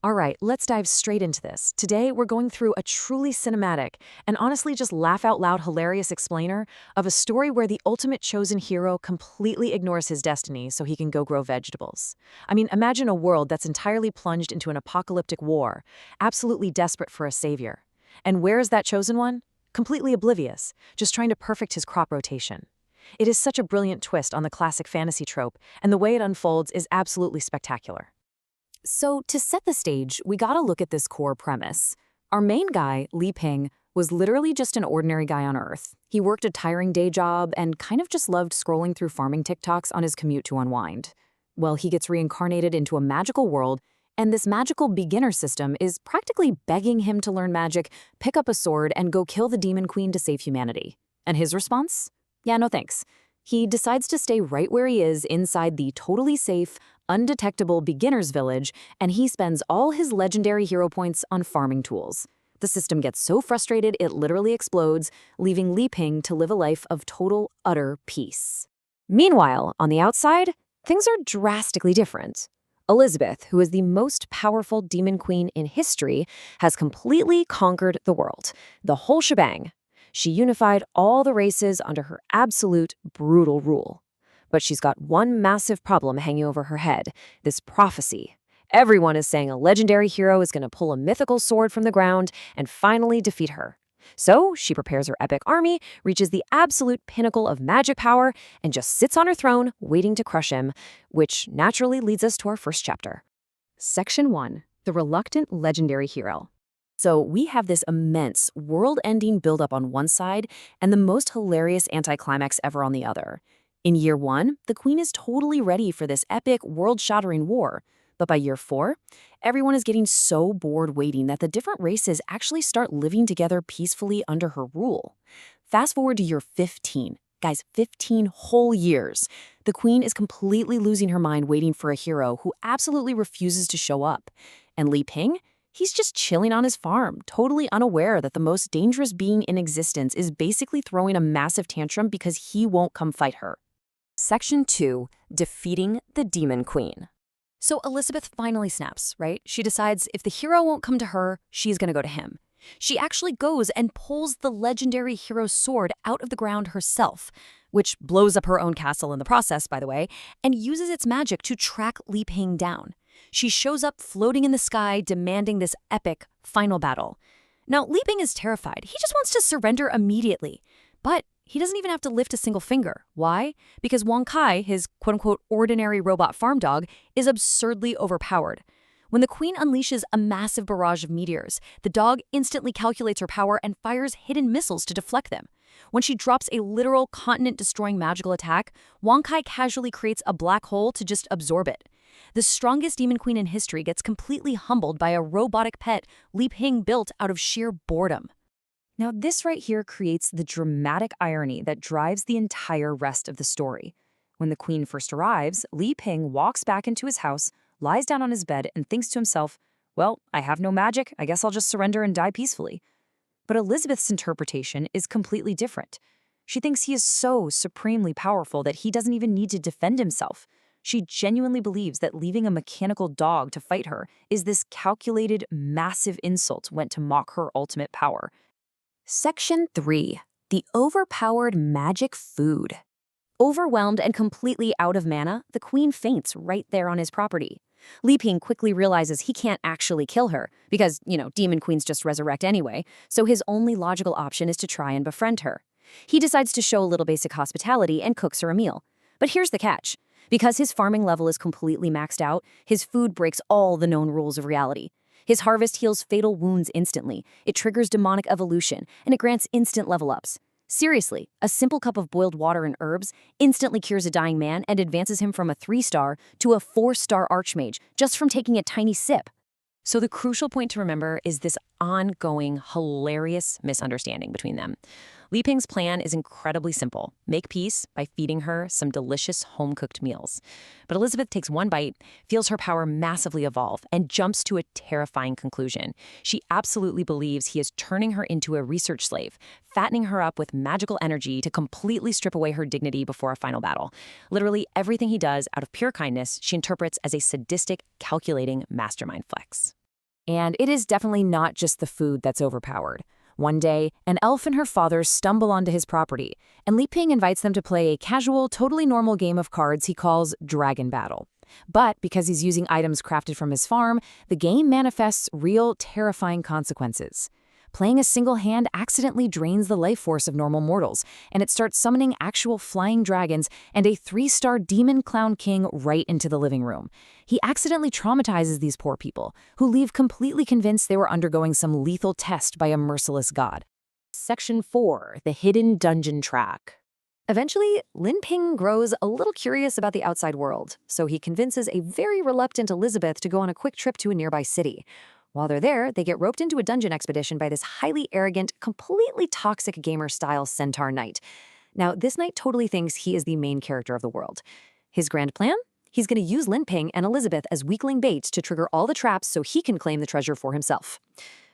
All right, let's dive straight into this. Today, we're going through a truly cinematic and honestly just laugh out loud hilarious explainer of a story where the ultimate chosen hero completely ignores his destiny so he can go grow vegetables. I mean, imagine a world that's entirely plunged into an apocalyptic war, absolutely desperate for a savior. And where is that chosen one? Completely oblivious, just trying to perfect his crop rotation. It is such a brilliant twist on the classic fantasy trope, and the way it unfolds is absolutely spectacular. So, to set the stage, we gotta look at this core premise. Our main guy, Li Ping, was literally just an ordinary guy on Earth. He worked a tiring day job and kind of just loved scrolling through farming TikToks on his commute to unwind. Well, he gets reincarnated into a magical world, and this magical beginner system is practically begging him to learn magic, pick up a sword, and go kill the demon queen to save humanity. And his response? Yeah, no thanks. He decides to stay right where he is inside the totally safe, undetectable beginner's village, and he spends all his legendary hero points on farming tools. The system gets so frustrated it literally explodes, leaving Li Ping to live a life of total, utter peace. Meanwhile, on the outside, things are drastically different. Elizabeth, who is the most powerful demon queen in history, has completely conquered the world. The whole shebang. She unified all the races under her absolute, brutal rule. But she's got one massive problem hanging over her head, this prophecy. Everyone is saying a legendary hero is going to pull a mythical sword from the ground and finally defeat her. So she prepares her epic army, reaches the absolute pinnacle of magic power, and just sits on her throne waiting to crush him, which naturally leads us to our first chapter. Section 1. The Reluctant Legendary Hero. So we have this immense, world-ending buildup on one side and the most hilarious anticlimax ever on the other. In year 1, the queen is totally ready for this epic, world-shattering war. But by year 4, everyone is getting so bored waiting that the different races actually start living together peacefully under her rule. Fast forward to year 15. Guys, 15 whole years. The queen is completely losing her mind waiting for a hero who absolutely refuses to show up. And Li Ping? He's just chilling on his farm, totally unaware that the most dangerous being in existence is basically throwing a massive tantrum because he won't come fight her. Section 2. Defeating the Demon Queen. So Elizabeth finally snaps, right? She decides if the hero won't come to her, she's gonna go to him. She actually goes and pulls the legendary hero's sword out of the ground herself, which blows up her own castle in the process, by the way, and uses its magic to track Li Ping down. She shows up floating in the sky, demanding this epic final battle. Now, Li Ping is terrified. He just wants to surrender immediately. But he doesn't even have to lift a single finger. Why? Because Wang Kai, his quote-unquote ordinary robot farm dog, is absurdly overpowered. When the queen unleashes a massive barrage of meteors, the dog instantly calculates her power and fires hidden missiles to deflect them. When she drops a literal continent-destroying magical attack, Wang Kai casually creates a black hole to just absorb it. The strongest demon queen in history gets completely humbled by a robotic pet Li Ping built out of sheer boredom. Now, this right here creates the dramatic irony that drives the entire rest of the story. When the queen first arrives, Li Ping walks back into his house, lies down on his bed, and thinks to himself, well, I have no magic, I guess I'll just surrender and die peacefully. But Elizabeth's interpretation is completely different. She thinks he is so supremely powerful that he doesn't even need to defend himself. She genuinely believes that leaving a mechanical dog to fight her is this calculated, massive insult meant to mock her ultimate power. Section 3. The Overpowered Magic Food. Overwhelmed and completely out of mana, the queen faints right there on his property. Li Ping quickly realizes he can't actually kill her, because, demon queens just resurrect anyway, so his only logical option is to try and befriend her. He decides to show a little basic hospitality and cooks her a meal. But here's the catch. Because his farming level is completely maxed out, his food breaks all the known rules of reality. His harvest heals fatal wounds instantly, it triggers demonic evolution, and it grants instant level ups. Seriously, a simple cup of boiled water and herbs instantly cures a dying man and advances him from a 3-star to a 4-star archmage just from taking a tiny sip. So the crucial point to remember is this ongoing, hilarious misunderstanding between them. Li Ping's plan is incredibly simple. Make peace by feeding her some delicious home-cooked meals. But Elizabeth takes one bite, feels her power massively evolve, and jumps to a terrifying conclusion. She absolutely believes he is turning her into a research slave, fattening her up with magical energy to completely strip away her dignity before a final battle. Literally everything he does out of pure kindness, she interprets as a sadistic, calculating mastermind flex. And it is definitely not just the food that's overpowered. One day, an elf and her father stumble onto his property, and Li Ping invites them to play a casual, totally normal game of cards he calls Dragon Battle. But because he's using items crafted from his farm, the game manifests real, terrifying consequences. Playing a single hand accidentally drains the life force of normal mortals, and it starts summoning actual flying dragons and a 3-star demon clown king right into the living room. He accidentally traumatizes these poor people, who leave completely convinced they were undergoing some lethal test by a merciless god. Section 4. The Hidden Dungeon Track. Eventually, Lin Ping grows a little curious about the outside world, so he convinces a very reluctant Elizabeth to go on a quick trip to a nearby city. While they're there, they get roped into a dungeon expedition by this highly arrogant, completely toxic gamer-style centaur knight. Now, this knight totally thinks he is the main character of the world. His grand plan? He's going to use Lin Ping and Elizabeth as weakling bait to trigger all the traps so he can claim the treasure for himself.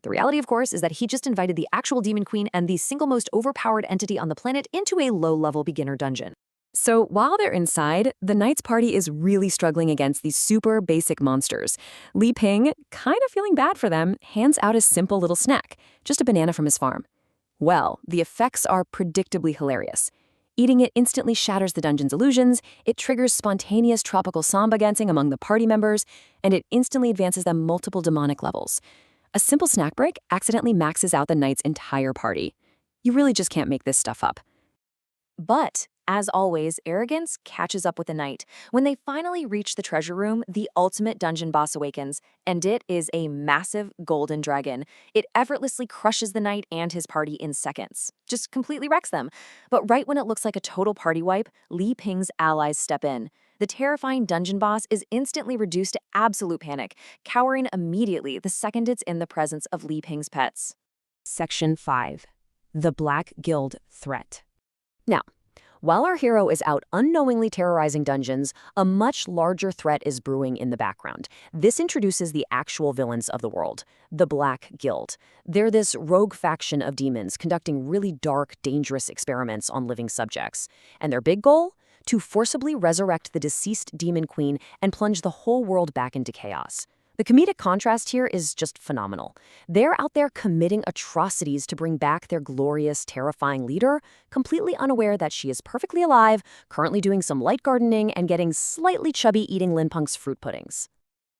The reality, of course, is that he just invited the actual demon queen and the single most overpowered entity on the planet into a low-level beginner dungeon. So while they're inside, the knight's party is really struggling against these super basic monsters. Li Ping, kind of feeling bad for them, hands out a simple little snack, just a banana from his farm. Well, the effects are predictably hilarious. Eating it instantly shatters the dungeon's illusions, it triggers spontaneous tropical samba dancing among the party members, and it instantly advances them multiple demonic levels. A simple snack break accidentally maxes out the knight's entire party. You really just can't make this stuff up. But, as always, arrogance catches up with the knight. When they finally reach the treasure room, the ultimate dungeon boss awakens, and it is a massive golden dragon. It effortlessly crushes the knight and his party in seconds. Just completely wrecks them. But right when it looks like a total party wipe, Li Ping's allies step in. The terrifying dungeon boss is instantly reduced to absolute panic, cowering immediately the second it's in the presence of Li Ping's pets. Section 5. The Black Guild Threat. Now, while our hero is out unknowingly terrorizing dungeons, a much larger threat is brewing in the background. This introduces the actual villains of the world, the Black Guild. They're this rogue faction of demons conducting really dark, dangerous experiments on living subjects. And their big goal? To forcibly resurrect the deceased demon queen and plunge the whole world back into chaos. The comedic contrast here is just phenomenal. They're out there committing atrocities to bring back their glorious, terrifying leader, completely unaware that she is perfectly alive, currently doing some light gardening, and getting slightly chubby eating Lin Peng's fruit puddings.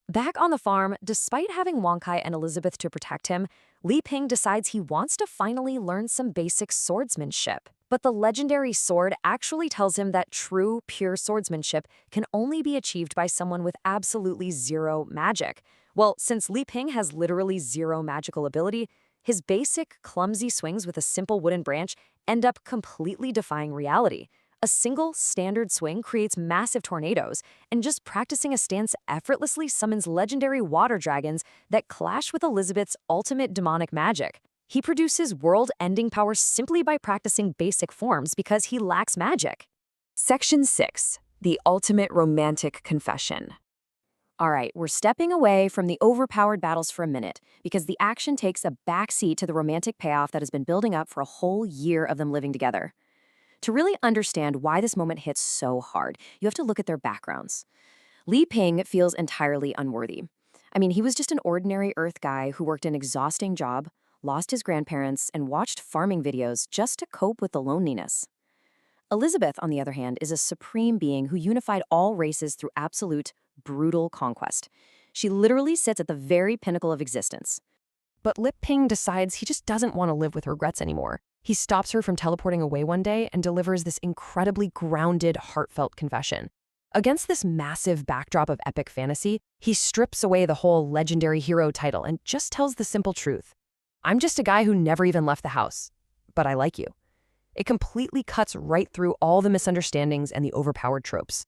Back on the farm, despite having Wang Kai and Elizabeth to protect him, Li Ping decides he wants to finally learn some basic swordsmanship. But the legendary sword actually tells him that true, pure swordsmanship can only be achieved by someone with absolutely zero magic. Well, since Li Ping has literally zero magical ability, his basic, clumsy swings with a simple wooden branch end up completely defying reality. A single, standard swing creates massive tornadoes, and just practicing a stance effortlessly summons legendary water dragons that clash with Elizabeth's ultimate demonic magic. He produces world-ending power simply by practicing basic forms because he lacks magic. Section 6. The Ultimate Romantic Confession. Alright, we're stepping away from the overpowered battles for a minute because the action takes a backseat to the romantic payoff that has been building up for a whole year of them living together. To really understand why this moment hits so hard, you have to look at their backgrounds. Li Ping feels entirely unworthy. I mean, he was just an ordinary Earth guy who worked an exhausting job, lost his grandparents, and watched farming videos just to cope with the loneliness. Elizabeth, on the other hand, is a supreme being who unified all races through absolute, brutal conquest. She literally sits at the very pinnacle of existence. But Li Ping decides he just doesn't want to live with regrets anymore. He stops her from teleporting away one day and delivers this incredibly grounded, heartfelt confession. Against this massive backdrop of epic fantasy, he strips away the whole legendary hero title and just tells the simple truth. I'm just a guy who never even left the house, but I like you. It completely cuts right through all the misunderstandings and the overpowered tropes.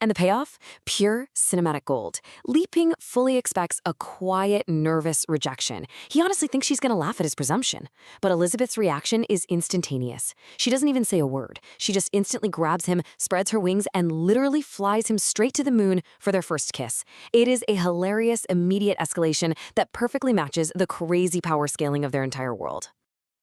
And the payoff? Pure cinematic gold. Li Ping fully expects a quiet, nervous rejection. He honestly thinks she's going to laugh at his presumption. But Elizabeth's reaction is instantaneous. She doesn't even say a word. She just instantly grabs him, spreads her wings, and literally flies him straight to the moon for their first kiss. It is a hilarious, immediate escalation that perfectly matches the crazy power scaling of their entire world.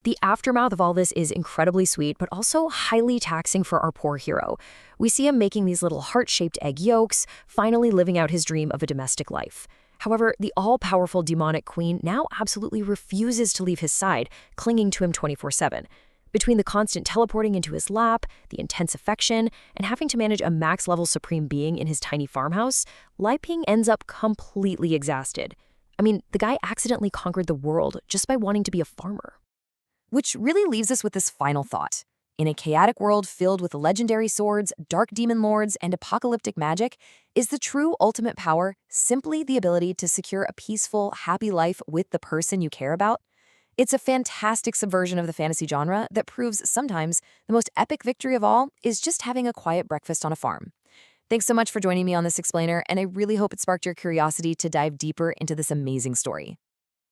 The aftermath of all this is incredibly sweet, but also highly taxing for our poor hero. We see him making these little heart-shaped egg yolks, finally living out his dream of a domestic life. However, the all-powerful demonic queen now absolutely refuses to leave his side, clinging to him 24/7. Between the constant teleporting into his lap, the intense affection, and having to manage a max-level supreme being in his tiny farmhouse, Lai Ping ends up completely exhausted. I mean, the guy accidentally conquered the world just by wanting to be a farmer. Which really leaves us with this final thought. In a chaotic world filled with legendary swords, dark demon lords, and apocalyptic magic, is the true ultimate power simply the ability to secure a peaceful, happy life with the person you care about? It's a fantastic subversion of the fantasy genre that proves sometimes the most epic victory of all is just having a quiet breakfast on a farm. Thanks so much for joining me on this explainer, and I really hope it sparked your curiosity to dive deeper into this amazing story.